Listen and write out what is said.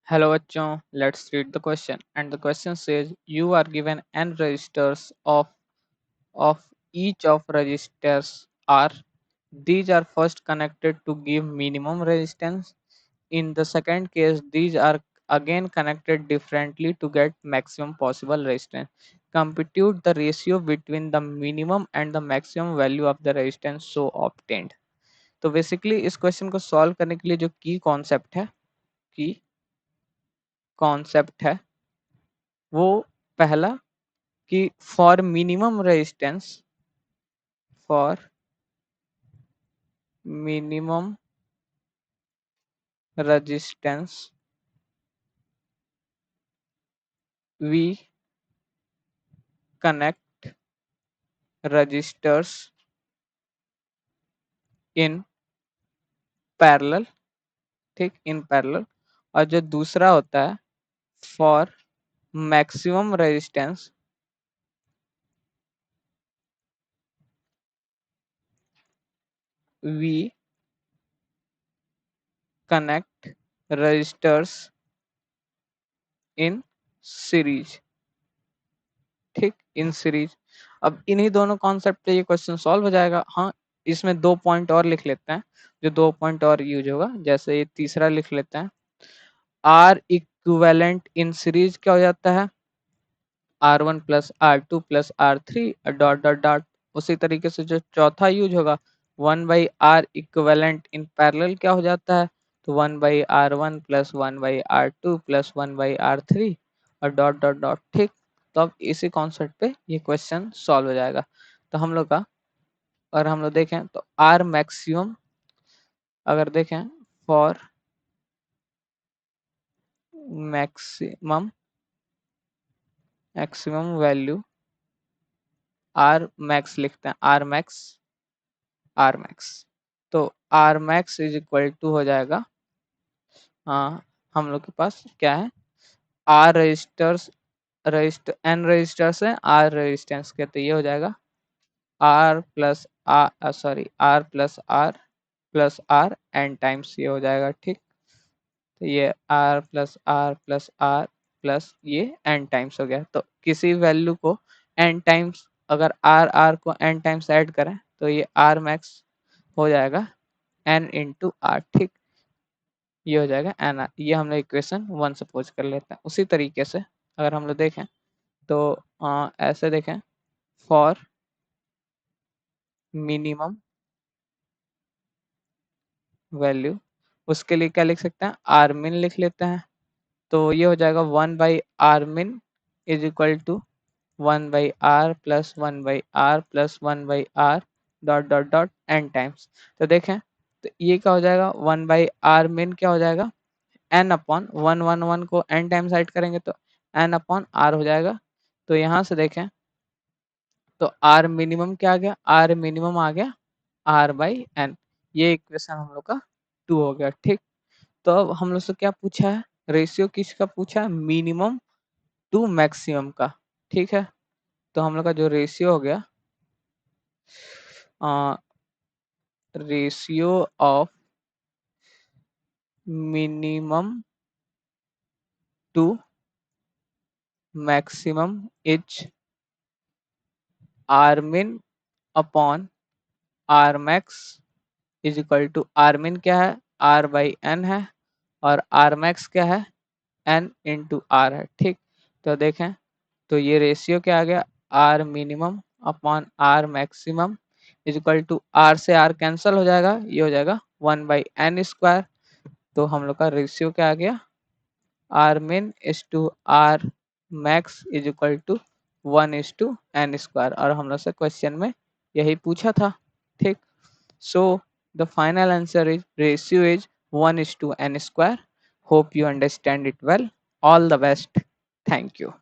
Hello bachchon, let's read the question. And the question says you are given n registers of each of registers R. These are first connected to give minimum resistance. In the second case, these are again connected differently to get maximum possible resistance. Compute the ratio between the minimum and the maximum value of the resistance so obtained. तो basically इस question को solve करने के लिए जो की concept है वो पहला कि for minimum resistance we connect resistors in parallel, ठीक, इन पैरेलल। और जो दूसरा होता है for maximum resistance we connect resistors in series, ठीक, इन सीरीज। अब इन्हीं दोनों कॉन्सेप्ट पे ये क्वेश्चन सॉल्व हो जाएगा। हाँ, इसमें 2 पॉइंट और लिख लेते हैं, जो 2 पॉइंट और यूज होगा। जैसे ये तीसरा लिख लेते हैं, आर इक्विवेलेंट इन सीरीज क्या हो जाता है, R1 plus R2 plus R3 dot dot dot. उसी तरीके से जो चौथा यूज होगा 1/R इक्विवेलेंट इन पैरेलल क्या हो जाता है, तो 1/R1 plus 1/R2 plus 1/R3 और डॉट डॉट डॉट, ठीक। तो अब इसी कॉन्सेप्ट पे ये क्वेश्चन सॉल्व हो जाएगा। तो हम लोग का, और हम लोग देखें तो आर मैक्सिमम, अगर देखें for maximum maximum value R max लिखते हैं, आर मैक्स। तो R max is equal to हो जाएगा, हाँ, हम लोग के पास क्या है, आर एन रजिस्टर्स है, आर रेजिस्टेंस के, तो ये हो जाएगा R plus R N times ये हो जाएगा, ठीक। तो ये आर प्लस आर प्लस ये एन टाइम्स हो गया। तो किसी वैल्यू को एन टाइम्स, अगर आर को एन टाइम्स ऐड करें तो ये आर मैक्स हो जाएगा एन इंटू आर, ठीक। ये हो जाएगा एन आर। ये हम लोग इक्वेशन 1 सपोज कर लेते हैं। उसी तरीके से अगर हम लोग देखें तो ऐसे देखें, फॉर मिनिमम वैल्यू, उसके लिए क्या लिख सकते हैं, आर मिन लिख लेते हैं। तो ये हो जाएगा 1/R min is equal to 1/R plus 1/R plus 1/R dot dot dot N times. तो देखें तो ये क्या हो जाएगा, 1/R min क्या हो जाएगा, एन अपॉन 1 को एन टाइम्स ऐड करेंगे तो एन अपॉन आर हो जाएगा। तो यहाँ से देखें तो आर मिनिमम क्या आ गया, आर मिनिमम आ गया R/N। ये इक्वेशन हम लोग का 2 हो गया, ठीक। तो अब हम लोग से क्या पूछा है, रेशियो किसका पूछा है, मिनिमम टू मैक्सिमम का, ठीक है। तो हम लोग का जो रेशियो हो गया, ratio of minimum to maximum is R min upon R max is equal to, R min क्या है, R/N है, और आर मैक्स क्या है, N इंटू आर है, ठीक। तो देखें तो ये रेशियो क्या आ गया, R minimum upon R maximum is equal to, R से आर कैंसिल हो जाएगा, ये हो जाएगा 1/N²। तो हम लोग का रेशियो क्या आ गया, R min is to R max is equal to 1:N²। और हम लोग से क्वेश्चन में यही पूछा था, ठीक। So the final answer is ratio is 1:N²। Hope you understand it well. All the best, thank you.